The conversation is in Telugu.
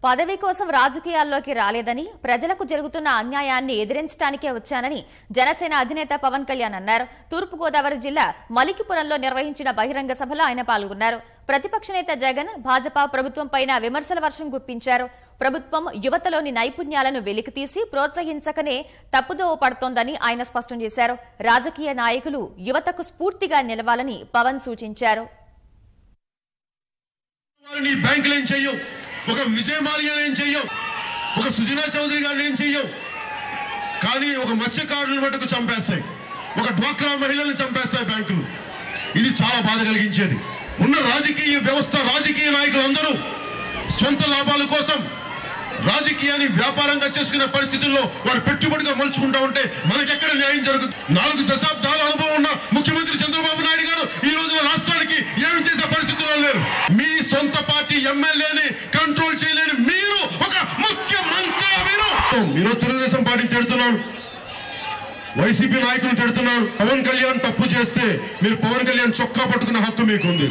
పదవి కోసం రాజకీయాల్లోకి రాలేదని ప్రజలకు జరుగుతున్న అన్యాయాన్ని ఎదిరించడానికే వచ్చానని జనసేన అధినేత పవన్ కళ్యాణ్ అన్నారు. తూర్పు గోదావరి జిల్లా మలికిపురంలో నిర్వహించిన బహిరంగ సభలో ఆయన పాల్గొన్నారు. ప్రతిపక్ష నేత జగన్ భాజపా ప్రభుత్వంపైన విమర్శల వర్షం గుప్పించారు. ప్రభుత్వం యువతలోని నైపుణ్యాలను వెలికితీసి ప్రోత్సహించకనే తప్పుదోవ పడుతోందని ఆయన స్పష్టం చేశారు. రాజకీయ నాయకులు యువతకు స్ఫూర్తిగా నిలవాలని పవన్ సూచించారు. ఒక విజయ మాల్యాని ఏం చెయ్యవు, ఒక సుజనా చౌదరి గారిని ఏం చెయ్యవు, కానీ ఒక మత్స్యకారులను మటుకు చంపేస్తాయి, ఒక డ్వాక్రా మహిళలను చంపేస్తాయి బ్యాంకులు. ఇది చాలా బాధ కలిగించేది. ఉన్న రాజకీయ వ్యవస్థ, రాజకీయ నాయకులు అందరూ సొంత లాభాల కోసం రాజకీయాన్ని వ్యాపారంగా చేసుకునే పరిస్థితుల్లో వారు పెట్టుబడిగా మలుచుకుంటా ఉంటే మనకెక్కడ న్యాయం జరుగుతుంది? 4 దశాబ్దాల అనుభవం ఉన్న ముఖ్యమంత్రి చంద్రబాబు నాయుడు గారు ఈ రోజున రాష్ట్రానికి ఏమి చేసే పరిస్థితుల్లో లేరు. మీ సొంత పార్టీ ఎమ్మెల్యేని కంట్రోల్ చేయలేని మీరు ఒక ముఖ్యమంత్రి. మీరు తెలుగుదేశం పార్టీ తిడుతున్నారు, వైసీపీ నాయకులు తిడుతున్నారు. పవన్ కళ్యాణ్ తప్పు చేస్తే మీరు పవన్ కళ్యాణ్ చొక్కా పట్టుకునే హక్కు మీకుంది.